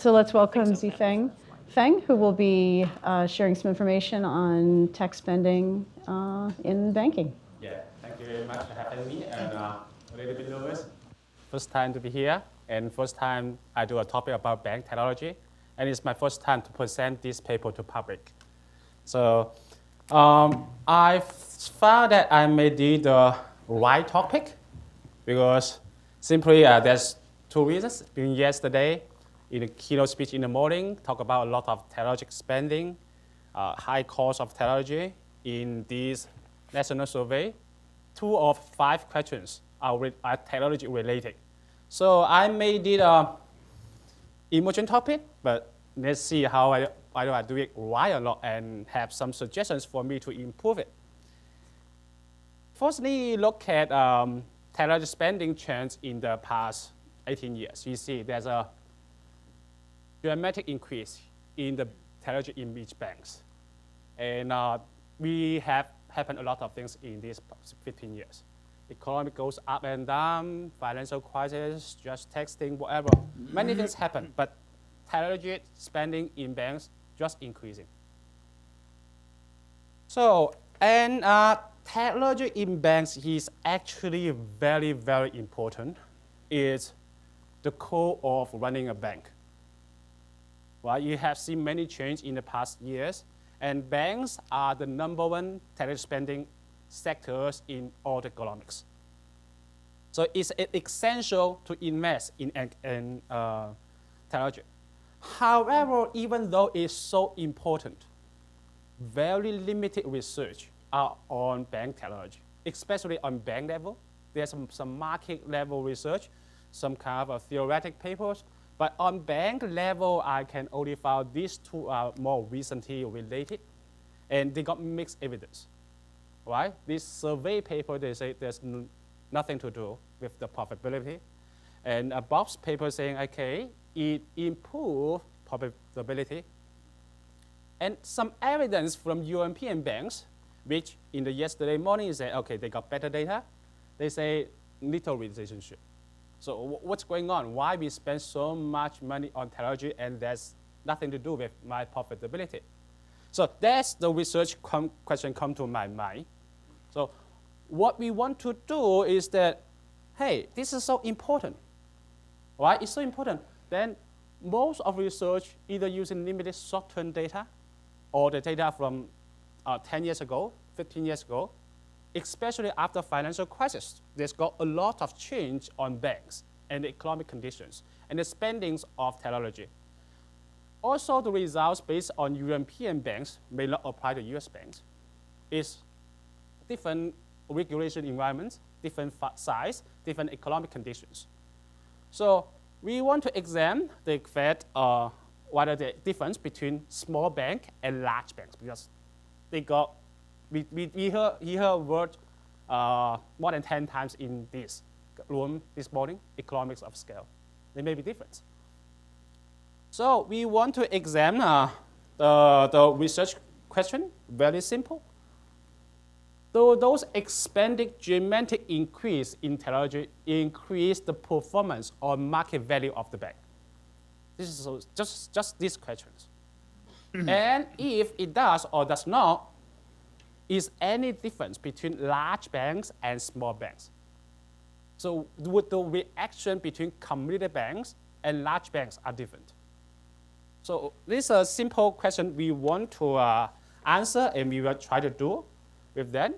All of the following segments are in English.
So let's welcome Zifeng Feng, who will be sharing some information on tech spending in banking. Yeah, thank you very much for having me, and a little bit nervous. First time to be here, and first time I do a topic about bank technology, and it's my first time to present this paper to public. So I found that I made the right topic because simply there's two reasons. Yesterday, in the keynote speech in the morning, talk about a lot of technology spending, high cost of technology in this national survey. 2 of 5 questions are technology related. So I made it an emerging topic, but let's see how I do it right or not and have some suggestions for me to improve it. Firstly, look at technology spending trends in the past 18 years. You see there's a dramatic increase in the technology in each banks. And we have happened a lot of things in these 15 years. Economy goes up and down, financial crisis, just texting, whatever. Many things happen, but technology spending in banks just increasing. So, and technology in banks is actually very, very important. It's the core of running a bank. Well, you have seen many changes in the past years, and banks are the #1 technology spending sectors in all the economics. So it's essential to invest in technology. However, even though it's so important, very limited research are on bank technology, especially on bank level. There's some market level research, some kind of theoretic papers, but on bank level, I can only find these 2 are more recently related, and they got mixed evidence, right? This survey paper, they say there's nothing to do with the profitability, and a box paper saying, okay, it improved profitability, and some evidence from European banks, which in the yesterday morning say, okay, they got better data. They say little relationship. So what's going on? Why we spend so much money on technology and there's nothing to do with my profitability? So that's the research question come to my mind. So what we want to do is that, hey, this is so important, right? It's so important. Then most of research either using limited short-term data or the data from 10 years ago, 15 years ago, especially after financial crisis. There's got a lot of change on banks and the economic conditions and the spendings of technology. Also, the results based on European banks may not apply to US banks. It's different regulation environments, different size, different economic conditions. So we want to examine the fact what are the difference between small bank and large banks, because they got, we hear a word more than 10 times in this room this morning, economics of scale. They may be different. So we want to examine the research question, very simple. So those expanded dramatic increase in technology increase the performance or market value of the bank. This is just these questions. And if it does or does not, is any difference between large banks and small banks? So would the reaction between community banks and large banks are different? So this is a simple question we want to answer, and we will try to do with that.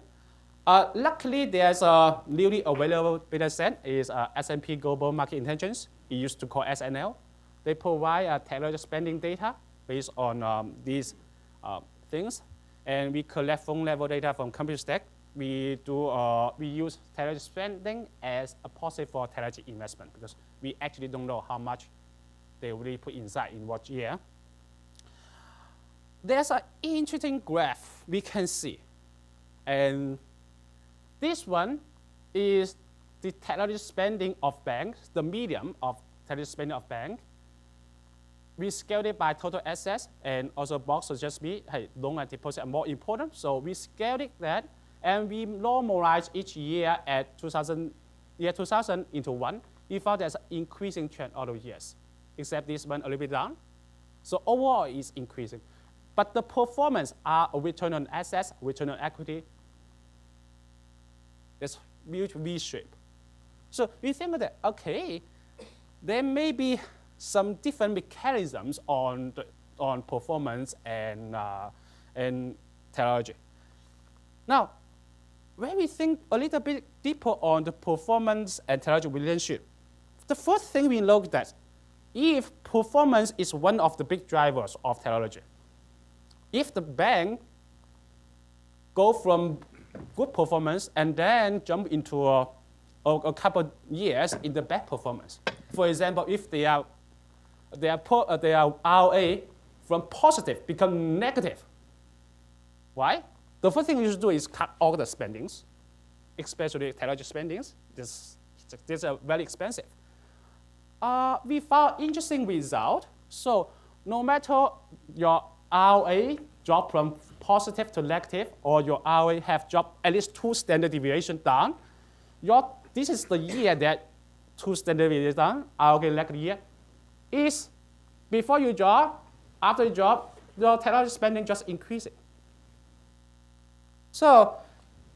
Luckily, there's a newly available data set, is S&P Global Market Intelligence. It used to call SNL. They provide technology spending data based on these things. And we collect phone level data from computer stack. We use technology spending as a proxy for technology investment, because we actually don't know how much they really put inside in what year. There's an interesting graph we can see. And this one is the technology spending of banks, the medium of technology spending of bank. We scaled it by total assets, and also box suggests me, hey, loan and deposit are more important. So we scaled it that, and we normalize each year at 2000 into 1. We found there's an increasing trend all the years. except this one a little bit down. So overall is increasing. But the performance are a return on assets, return on equity. There's huge V-shape. So we think that, okay, there may be some different mechanisms on performance and technology. Now, when we think a little bit deeper on the performance and technology relationship, the first thing we looked at, if performance is one of the big drivers of technology, if the bank go from good performance and then jump into a couple of years in the bad performance. For example, if their ROA from positive become negative, why? The first thing you should do is cut all the spendings, especially technology spendings. This are very expensive. We found interesting result. So no matter your ROA drop from positive to negative, or your ROA have dropped at least 2 standard deviation down, this is the year that 2 standard deviation down, ROA negative year, is before you drop, after you drop, your technology spending just increasing. So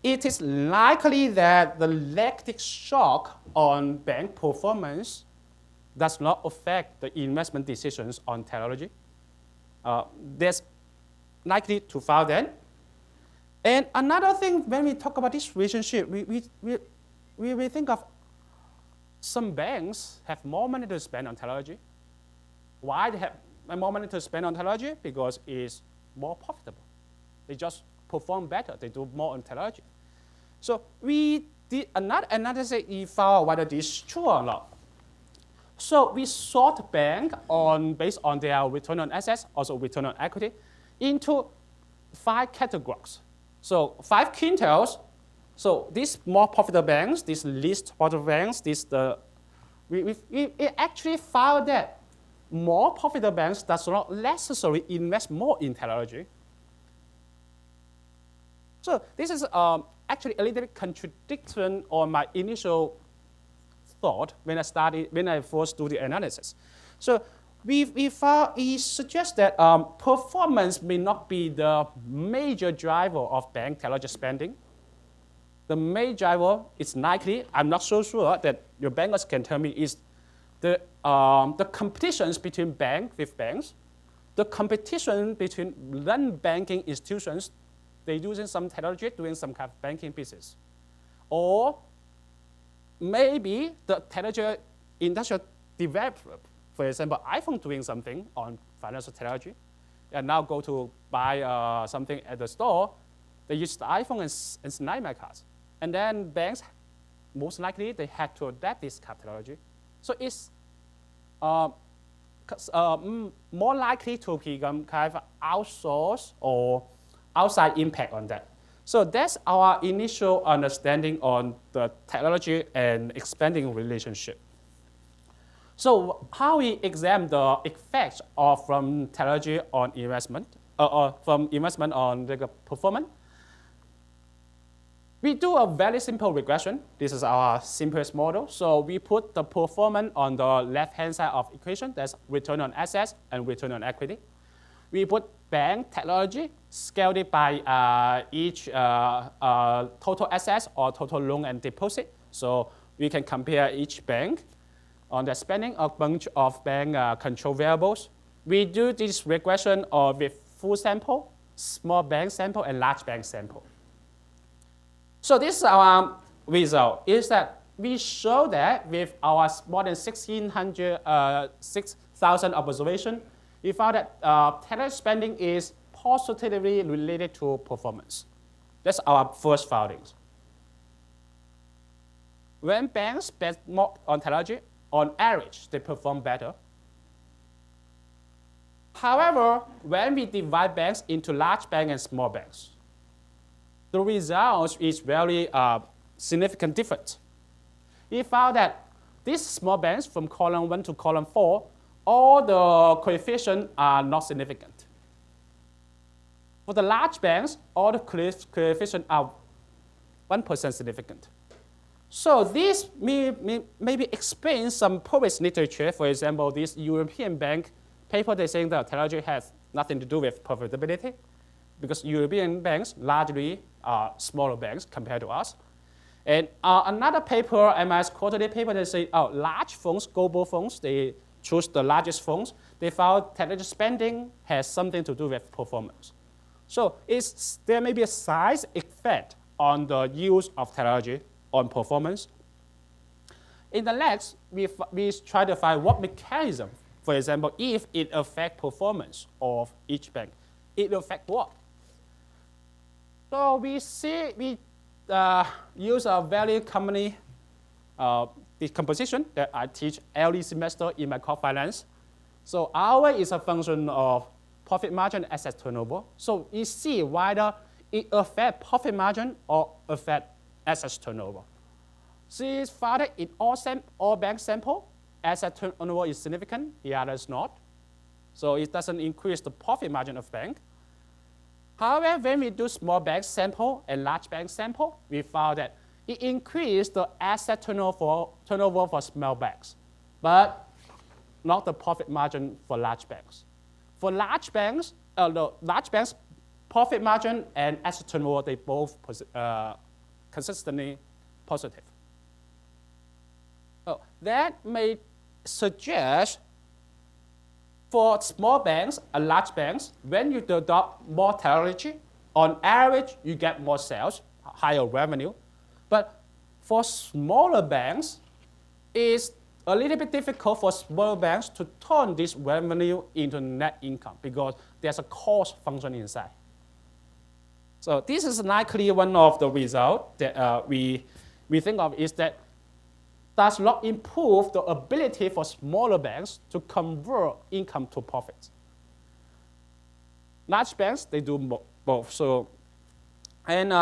it is likely that the negative shock on bank performance does not affect the investment decisions on technology. There's likely to find that. And another thing, when we talk about this relationship, we think of some banks have more money to spend on technology. Why they have more money to spend on technology? Because it's more profitable. They just perform better. They do more on technology. So we did another analysis. We found whether this is true or not. So we sort bank based on their return on assets, also return on equity, into 5 categories. So 5 quintiles. So these more profitable banks, these least profitable banks, we actually found that more profitable banks does not necessarily invest more in technology. So this is actually a little bit contradiction on my initial thought when I first do the analysis. So we suggest that performance may not be the major driver of bank technology spending. The main driver is likely, I'm not so sure that your bankers can tell me, is the competitions between banks with banks, the competition between non-banking institutions, they're using some technology, doing some kind of banking business. Or maybe the technology industrial developer, for example, iPhone doing something on financial technology, and now go to buy something at the store, they use the iPhone and snipe my cards. And then banks, most likely, they had to adapt this kind of technology. So it's more likely to become kind of outsourced or outside impact on that. So that's our initial understanding on the technology and expanding relationship. So how we examine the effects from technology on investment, or from investment on the performance? We do a very simple regression. This is our simplest model. So we put the performance on the left-hand side of equation. That's return on assets and return on equity. We put bank technology, scaled it by each total assets or total loan and deposit. So we can compare each bank on the spending, a bunch of bank control variables. We do this regression with full sample, small bank sample, and large bank sample. So this is our result, is that we show that with our more than 6,000 observations, we found that technology spending is positively related to performance. That's our first findings. When banks spend more on technology, on average, they perform better. However, when we divide banks into large banks and small banks, the result is very significant difference. We found that these small banks from column 1 to column 4, all the coefficients are not significant. For the large banks, all the coefficients are 1% significant. So this maybe explains some previous literature. For example, this European bank paper, they saying that technology has nothing to do with profitability because European banks largely are smaller banks compared to us. And another paper, MIS quarterly paper, they say, oh, large phones, global phones, they choose the largest phones. They found technology spending has something to do with performance. So there may be a size effect on the use of technology on performance. In the next, we try to find what mechanism, for example, if it affects performance of each bank, it affects what? So we use a very common decomposition that I teach every semester in my core finance. So R is a function of profit margin, asset turnover. So you see whether it affects profit margin or affects asset turnover. See further in all bank sample, asset turnover is significant, the other is not. So it doesn't increase the profit margin of bank. However, when we do small bank sample and large bank sample, we found that it increased the asset turnover for small banks, but not the profit margin for large banks. For large banks, profit margin and asset turnover, they both consistently positive. Oh, that may suggest for small banks and large banks, when you adopt more technology, on average, you get more sales, higher revenue. But for smaller banks, it's a little bit difficult for smaller banks to turn this revenue into net income because there's a cost function inside. So this is likely one of the results that we think of is that does not improve the ability for smaller banks to convert income to profits. Large banks, they do both. So, and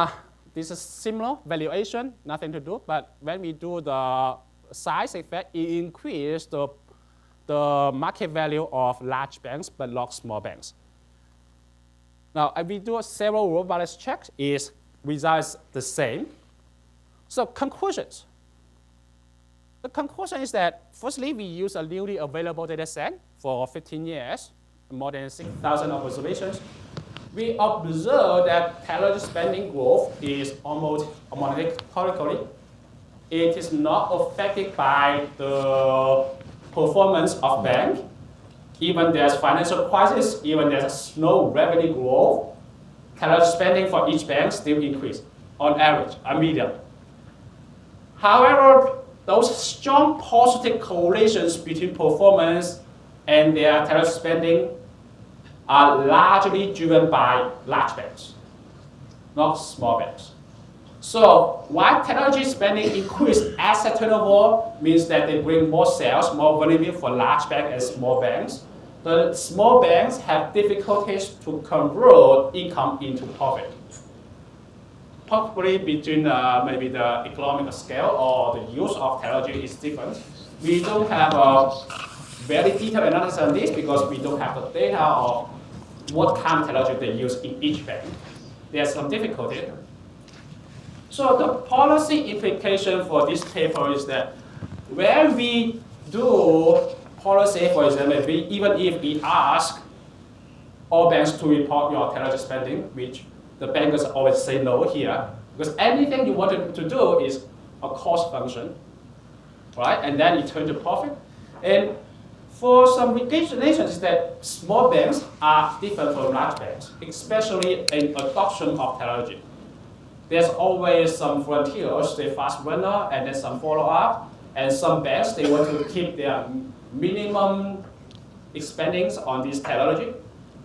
this is similar valuation, nothing to do. But when we do the size effect, it increases the market value of large banks, but not small banks. Now, if we do several robustness checks, results the same. So conclusions. The conclusion is that, firstly, we use a newly available data set for 15 years, more than 6,000 observations. We observe that technology spending growth is almost monotonically. It is not affected by the performance of bank. Even there's financial crisis, even there's no revenue growth, technology spending for each bank still increase on average, a median. However, those strong positive correlations between performance and their technology spending are largely driven by large banks, not small banks. So while technology spending increased asset turnover means that they bring more sales, more revenue for large banks and small banks, the small banks have difficulties to convert income into profit. Probably between maybe the economic scale or the use of technology is different. We don't have a very detailed analysis on this because we don't have the data of what kind of technology they use in each bank. There's some difficulty. So the policy implication for this paper is that when we do policy, for example, even if we ask all banks to report your technology spending, which the bankers always say no here, because anything you want to do is a cost function, right? And then you turn to profit. And for some regulations that small banks are different from large banks, especially in adoption of technology. There's always some frontiers, they fast runner, and then some follow-up. And some banks, they want to keep their minimum spendings on this technology.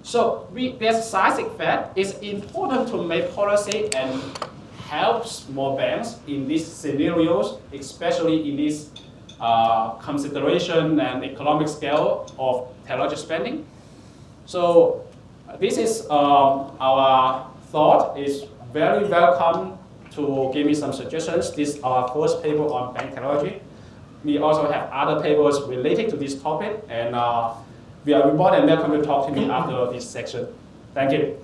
So there's a size effect. It's important to make policy and help small banks in these scenarios, especially in this consideration and economic scale of technology spending. So this is our thought. Is very welcome to give me some suggestions. This is our first paper on bank technology. We also have other papers related to this topic, and we are more than welcome to talk to me after this section. Thank you.